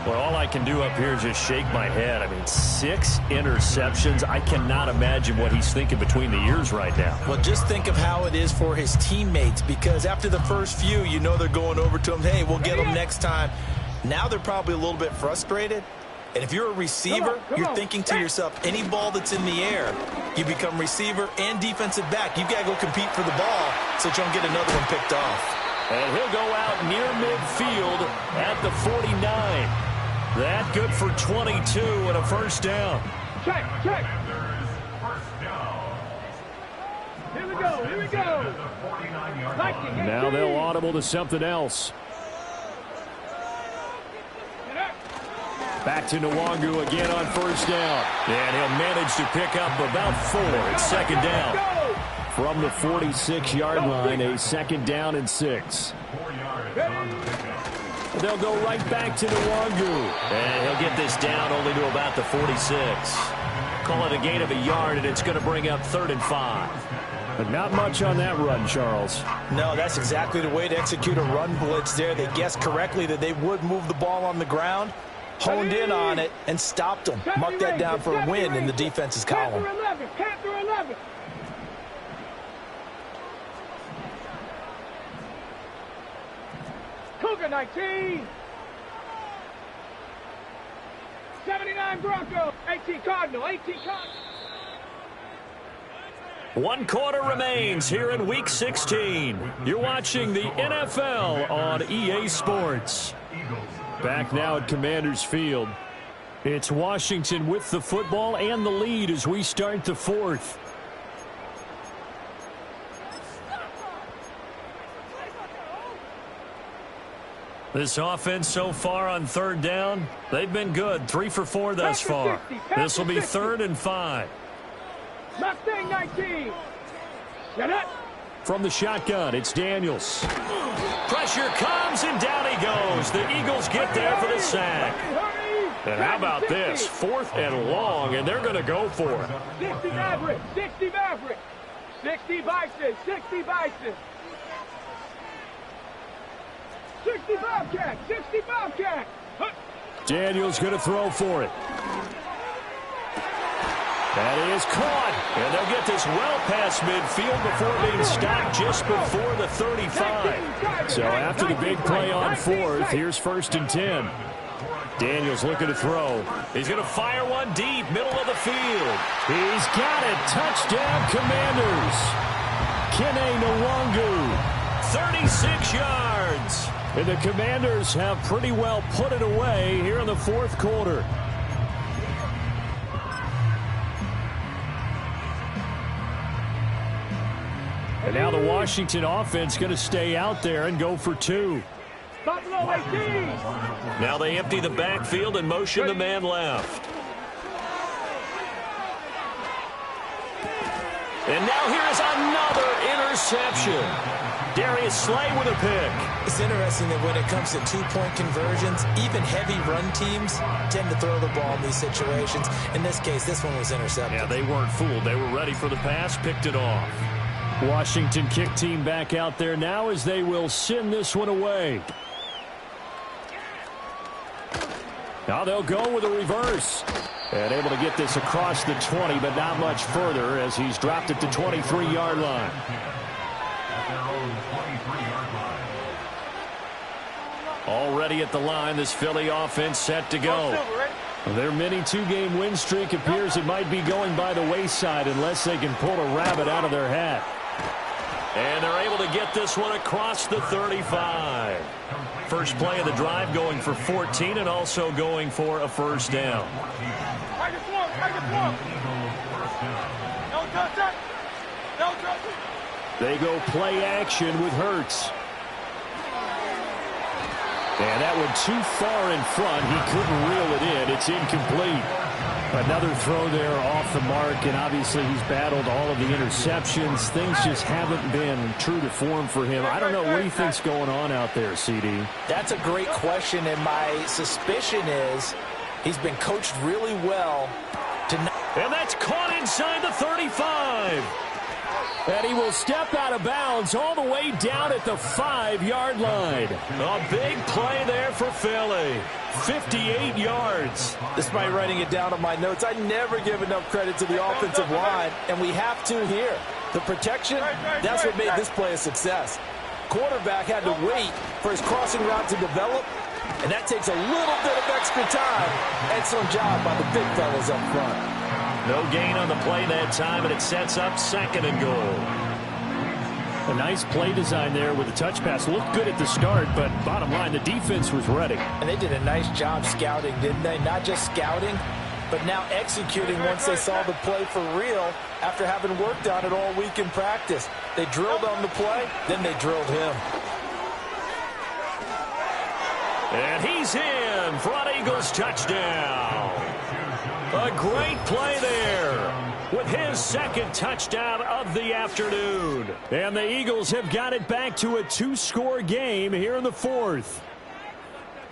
Well, all I can do up here is just shake my head. I mean, 6 interceptions. I cannot imagine what he's thinking between the ears right now. Well, just think of how it is for his teammates, because after the first few, you know they're going over to him, hey, we'll get him next time. Now they're probably a little bit frustrated. And if you're a receiver, you're thinking to yourself, any ball that's in the air, you become receiver and defensive back. You've got to go compete for the ball so that you don't get another one picked off. And he'll go out near midfield at the 49. That good for 22 and a 1st down. Check. Here we go. Now they'll audible to something else. Back to Nwangu again on 1st down. And he'll manage to pick up about 4 at 2nd down. From the 46-yard line, a 2nd down and 6. They'll go right back to Nwangu. And he'll get this down only to about the 46. Call it a gain of a yard, and it's going to bring up 3rd and 5. But not much on that run, Charles. No, that's exactly the way to execute a run blitz there. They guessed correctly that they would move the ball on the ground, honed in on it, and stopped them. Mark that down for a win in the defense's column. Panther 11. Cougar 19. 79 Broncos. 18 Cardinal. 18 Cardinal. 1 quarter remains here in Week 16. You're watching the NFL on EA Sports. Back now at Commanders Field. It's Washington with the football and the lead as we start the 4th. This offense so far on 3rd down, they've been good. 3 for 4 thus far. This will be 3rd and 5. Mustang 19. Get it. From the shotgun, it's Daniels. Pressure comes, and down he goes. The Eagles get there for the sack. And how about this? 4th and long, and they're going to go for it. 60 Maverick. 60 Maverick. 60 Bison. 60 Bison. 60 Bobcat. 60 Bobcat. Daniels going to throw for it. That is caught. And they'll get this well past midfield before being stopped just before the 35. So after the big play on 4th, here's 1st and 10. Daniels looking to throw. He's going to fire one deep, middle of the field. He's got it. Touchdown, Commanders. Kene Nwangu. 36 yards. And the Commanders have pretty well put it away here in the fourth quarter. And now the Washington offense going to stay out there and go for two. Now they empty the backfield and motion the man left. And now here is another interception. Darius Slay with a pick. It's interesting that when it comes to two-point conversions, even heavy run teams tend to throw the ball in these situations. In this case, this one was intercepted. Yeah, they weren't fooled. They were ready for the pass, picked it off. Washington kick team back out there now as they will send this one away. Now they'll go with a reverse. And able to get this across the 20, but not much further as he's dropped it to 23-yard line. Already at the line, this Philly offense set to go. Their mini two-game win streak appears it might be going by the wayside unless they can pull a rabbit out of their hat. And they're able to get this one across the 35. First play of the drive going for 14 and also going for a first down. They go play action with Hurts. And that one too far in front. He couldn't reel it in. It's incomplete. Another throw there off the mark, and obviously he's battled all of the interceptions. Things just haven't been true to form for him. I don't know what he thinks going on out there, CD. That's a great question, and my suspicion is he's been coached really well. And that's caught inside the 35. And he will step out of bounds all the way down at the 5-yard line. A big play there for Philly. 58 yards. Despite writing it down on my notes, I never give enough credit to the offensive line, and we have to here. The protection, that's what made this play a success. Quarterback had to wait for his crossing route to develop, and that takes a little bit of extra time. Excellent job by the big fellas up front. No gain on the play that time, and it sets up second and goal. A nice play design there with the touch pass. Looked good at the start, but bottom line, the defense was ready. And they did a nice job scouting, didn't they? Not just scouting, but now executing once they saw the play for real after having worked on it all week in practice. They drilled on the play, then they drilled him. And he's in. Front Eagles touchdown. A great play there with his second touchdown of the afternoon. And the Eagles have got it back to a two-score game here in the fourth.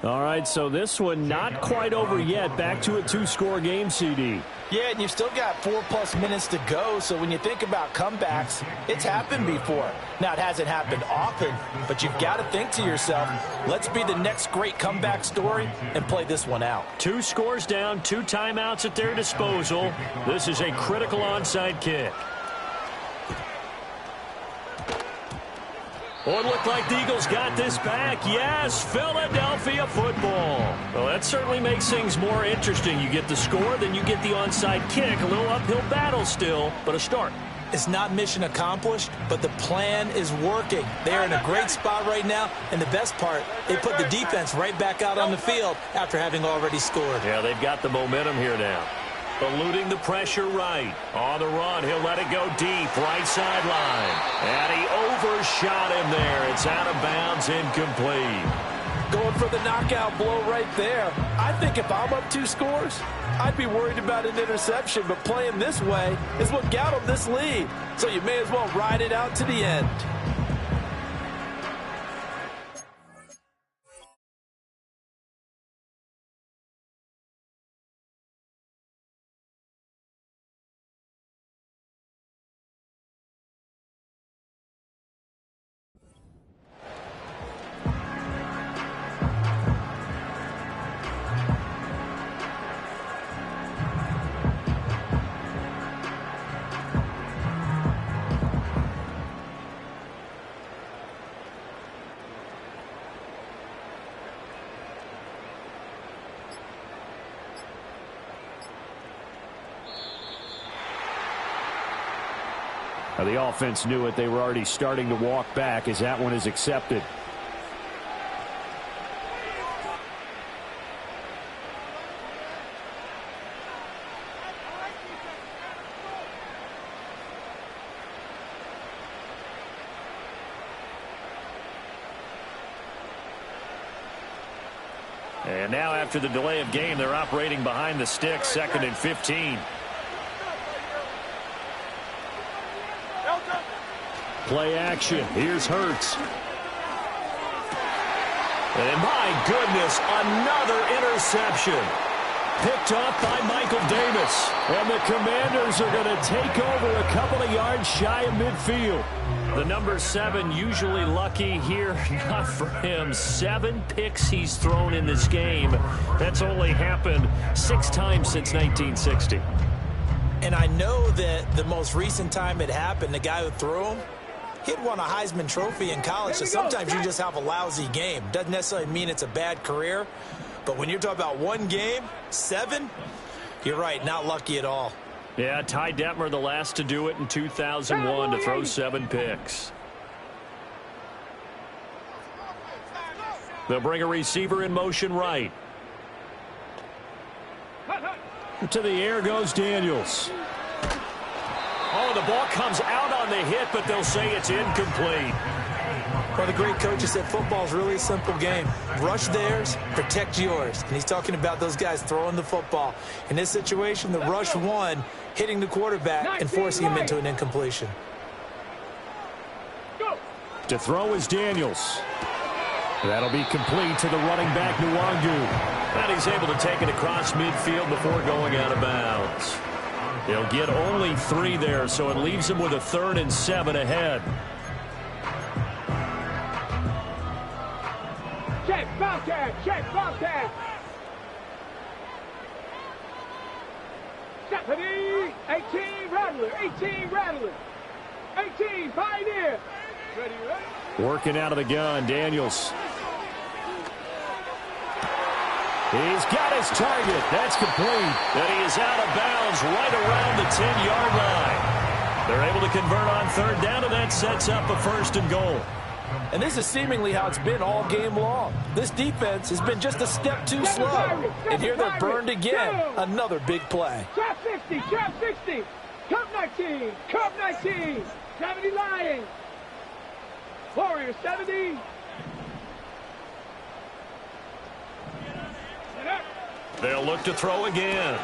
All right, so this one not quite over yet. Back to a two-score game, CD. Yeah, and you've still got 4+ minutes to go, so when you think about comebacks, it's happened before. Now, it hasn't happened often, but you've got to think to yourself, let's be the next great comeback story and play this one out. 2 scores down, 2 timeouts at their disposal. This is a critical onside kick. Oh, it looked like the Eagles got this back. Yes, Philadelphia football. Well, that certainly makes things more interesting. You get the score, then you get the onside kick. A little uphill battle still, but a start. It's not mission accomplished, but the plan is working. They're in a great spot right now, and the best part, they put the defense right back out on the field after having already scored. Yeah, they've got the momentum here now. Eluding the pressure right. On the run, he'll let it go deep, right sideline. And he overshot him there. It's out of bounds, incomplete. Going for the knockout blow right there. I think if I'm up 2 scores, I'd be worried about an interception, but playing this way is what got them this lead. So you may as well ride it out to the end. Now, the offense knew it. They were already starting to walk back as that one is accepted. And now after the delay of game, they're operating behind the stick, 2nd and 15. Play action. Here's Hurts. And my goodness, another interception. Picked off by Michael Davis. And the Commanders are going to take over a couple of yards shy of midfield. The number 7 usually lucky here. Not for him. 7 picks he's thrown in this game. That's only happened 6 times since 1960. And I know that the most recent time it happened, the guy who threw him, he'd won a Heisman Trophy in college, so sometimes you just have a lousy game. Doesn't necessarily mean it's a bad career, but when you're talking about one game, 7, you're right, not lucky at all. Yeah, Ty Detmer, the last to do it in 2001, to throw 7 picks. They'll bring a receiver in motion right. To the air goes Daniels. Oh, the ball comes out on the hit, but they'll say it's incomplete. Well, the great coach has said football's really a simple game. Rush theirs, protect yours. And he's talking about those guys throwing the football. In this situation, the rush won, hitting the quarterback and forcing him into an incompletion. To throw is Daniels. That'll be complete to the running back, Nwangu. And he's able to take it across midfield before going out of bounds. He'll get only 3 there, so it leaves him with a 3rd and 7 ahead. Check, Bobcat, check, Bobcat. Stephanie, 18, Rattler, 18, Rattler. 18, Pioneer. Ready, ready? Working out of the gun, Daniels. He's got his target. That's complete. And he is out of bounds right around the 10-yard line. They're able to convert on 3rd down, and that sets up a 1st and goal. And this is seemingly how it's been all game long. This defense has been just a step too slow. And here they're burned again. Another big play. Trap 60, trap 60. Cup 19, Cup 19. 70 Lions. Warriors 70. They'll look to throw again.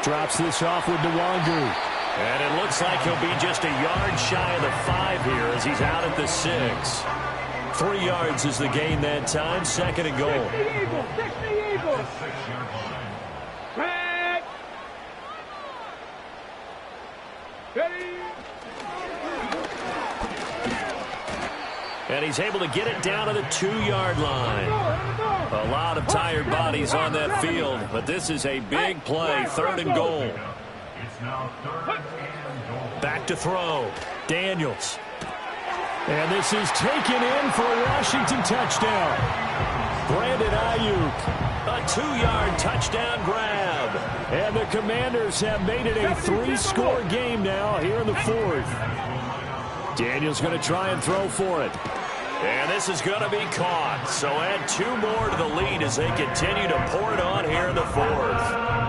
Drops this off with Nwangu. And it looks like he'll be just a yard shy of the 5 here as he's out at the 6. 3 yards is the gain that time. 2nd and goal. 60 Eagles, 60 Eagles. Back. Ready. And he's able to get it down to the 2-yard line. A lot of tired bodies on that field, but this is a big play. 3rd and goal. Back to throw. Daniels. And this is taken in for a Washington touchdown. Brandon Ayuk. A 2-yard touchdown grab. And the Commanders have made it a 3-score game now here in the 4th. Daniels going to try and throw for it. And this is going to be caught. So add 2 more to the lead as they continue to pour it on here in the 4th.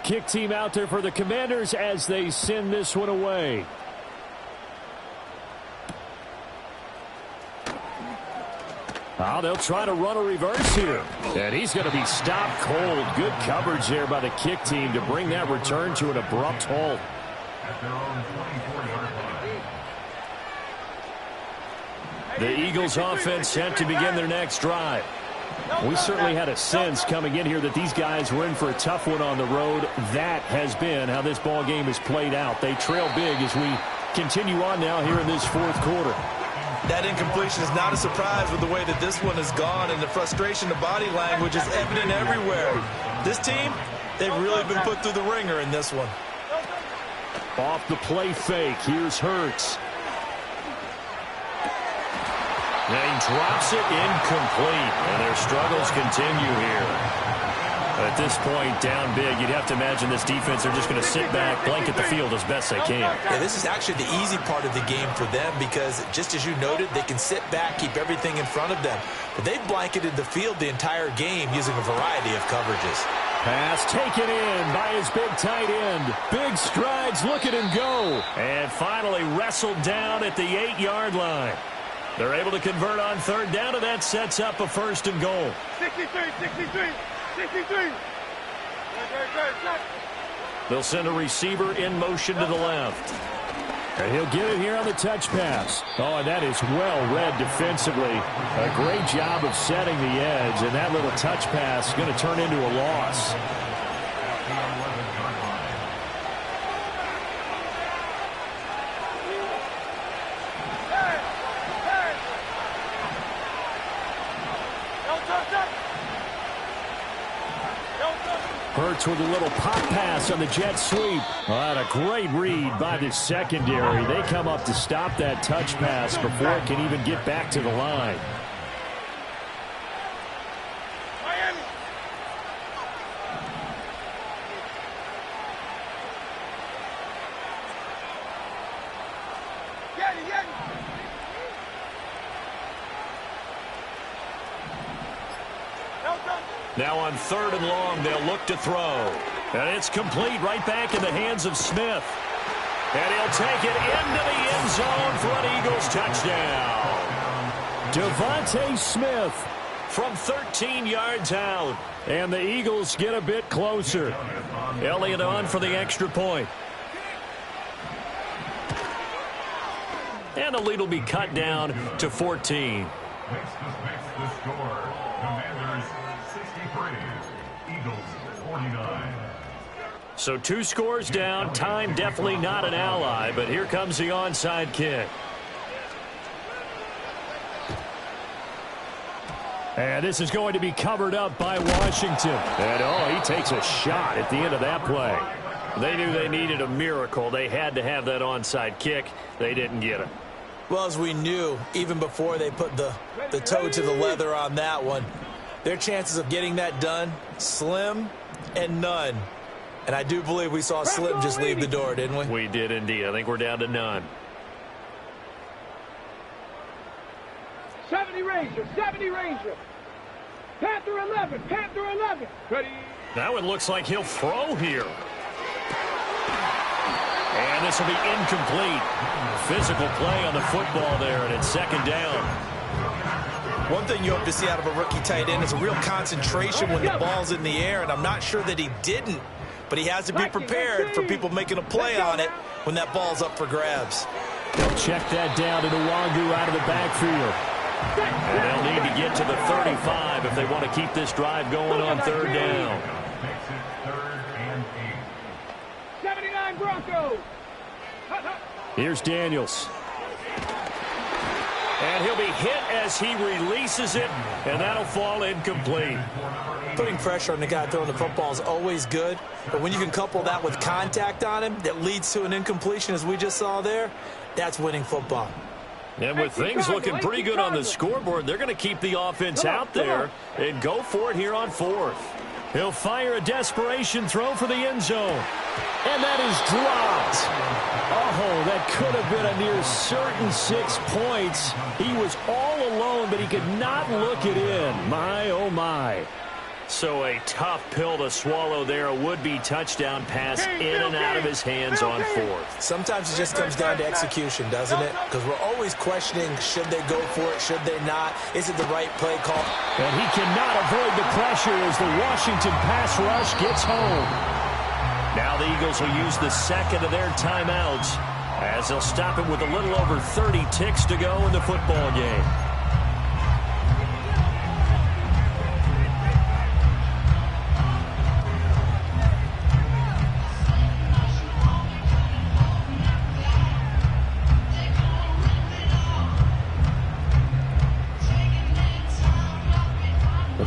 Kick team out there for the Commanders as they send this one away. Oh, they'll try to run a reverse here. And he's going to be stopped cold. Good coverage there by the kick team to bring that return to an abrupt halt. The Eagles offense set to begin their next drive. We certainly had a sense coming in here that these guys were in for a tough one on the road. That has been how this ball game has played out. They trail big as we continue on now here in this 4th quarter. That incompletion is not a surprise with the way that this one has gone, and the frustration, the body language is evident everywhere. This team, they've really been put through the ringer in this one. Off the play fake, here's Hurts. And he drops it incomplete, and their struggles continue here. At this point, down big, you'd have to imagine this defense, they're just going to sit back, blanket the field as best they can. Yeah, this is actually the easy part of the game for them because, just as you noted, they can sit back, keep everything in front of them. But they've blanketed the field the entire game using a variety of coverages. Pass taken in by his big tight end. Big strides, look at him go. And finally wrestled down at the 8-yard line. They're able to convert on third down, and that sets up a 1st and goal. 63, 63, 63. They'll send a receiver in motion to the left. And he'll get it here on the touch pass. Oh, and that is well read defensively. A great job of setting the edge, and that little touch pass is going to turn into a loss. Hurts with a little pop pass on the jet sweep. Oh, a great read by the secondary. They come up to stop that touch pass before it can even get back to the line. Miami. Get it, get it. Now on 3rd and long, they'll look to throw. And it's complete right back in the hands of Smith. And he'll take it into the end zone for an Eagles touchdown. Devontae Smith From 13 yards out. and the Eagles get a bit closer. Elliott on for the extra point. And the lead will be cut down to 14. Makes the score. Commanders 63. Eagles 49. So 2 scores down. Time definitely not an ally, but here comes the onside kick. And this is going to be covered up by Washington. And, oh, he takes a shot at the end of that play. They knew they needed a miracle. They had to have that onside kick. They didn't get it. Well, as we knew, even before they put the toe to the leather on that one, their chances of getting that done, slim and none. And I do believe we saw Slim just leave the door, didn't we? We did indeed. I think we're down to none. 70 Ranger, 70 Ranger. Panther 11, Panther 11. Ready. Now it looks like he'll throw here. And this will be incomplete. Physical play on the football there, and it's 2nd down. One thing you hope to see out of a rookie tight end is a real concentration when the ball's in the air, and I'm not sure that he didn't, but he has to be prepared for people making a play on it when that ball's up for grabs. They'll check that down to Nwangu out of the backfield. And they'll need to get to the 35 if they want to keep this drive going on 3rd down. Makes it 3rd and 8. 79 Broncos. Here's Daniels. And he'll be hit as he releases it, and that'll fall incomplete. Putting pressure on the guy throwing the football is always good, but when you can couple that with contact on him that leads to an incompletion, as we just saw there, that's winning football. And with things looking pretty good on the scoreboard, they're going to keep the offense out there and go for it here on 4th. He'll fire a desperation throw for the end zone. And that is dropped. Oh, that could have been a near certain 6 points. He was all alone, but he could not look it in. My, oh, my. So a tough pill to swallow there. A would-be touchdown pass in and out of his hands on 4th. Sometimes it just comes down to execution, doesn't it? Because we're always questioning, should they go for it, should they not? Is it the right play call? And he cannot avoid the pressure as the Washington pass rush gets home. Now the Eagles will use the 2nd of their timeouts as they'll stop it with a little over 30 ticks to go in the football game.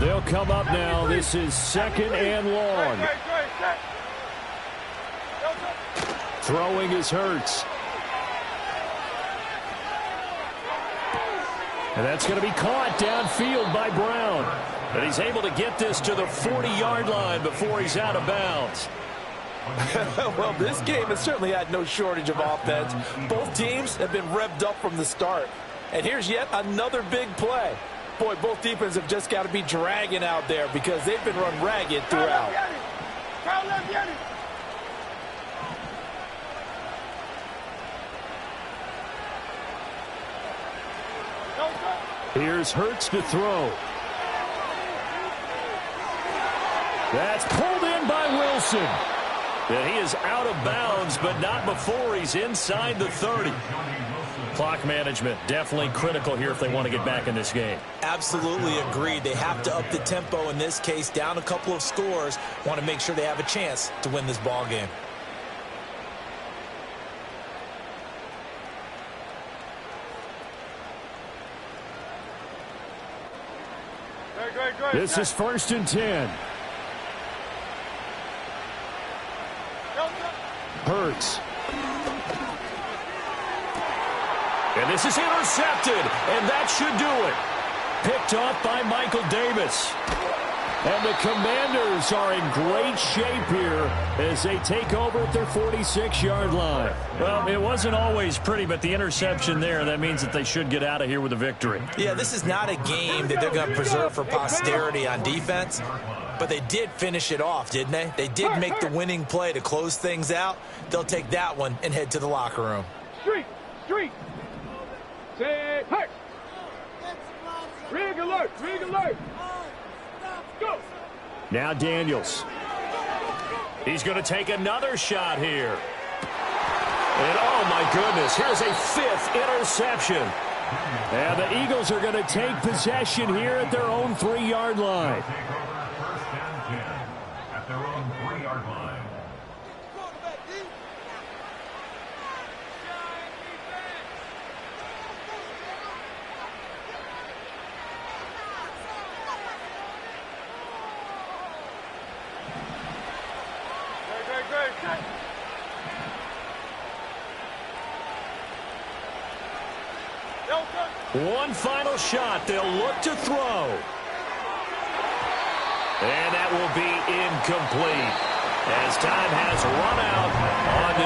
They'll come up now. This is 2nd and long. Throwing is Hurts. And that's going to be caught downfield by Brown. And he's able to get this to the 40-yard line before he's out of bounds. Well, this game has certainly had no shortage of offense. Both teams have been revved up from the start. And here's yet another big play. Boy, both defenses have just got to be dragging out there because they've been run ragged throughout. Here's Hurts to throw. That's pulled in by Wilson. And he is out of bounds, but not before he's inside the 30. Clock management definitely critical here if they want to get back in this game. Absolutely agreed. They have to up the tempo in this case, down a couple of scores. Want to make sure they have a chance to win this ball game. This is 1st and 10. Hurts. And this is intercepted, and that should do it. Picked off by Michael Davis. And the Commanders are in great shape here as they take over at their 46-yard line. Well, it wasn't always pretty, but the interception there, that means that they should get out of here with a victory. Yeah, this is not a game that they're going to preserve for posterity on defense, but they did finish it off, didn't they? They did make the winning play to close things out. They'll take that one and head to the locker room. Street. Say, hey. Rig alert. Go. Now Daniels. He's going to take another shot here. And oh my goodness, here's a 5th interception. And the Eagles are going to take possession here at their own 3-yard line. Take over 1st and 10 at their own 3-yard line. One final shot. They'll look to throw. And that will be incomplete as time has run out on the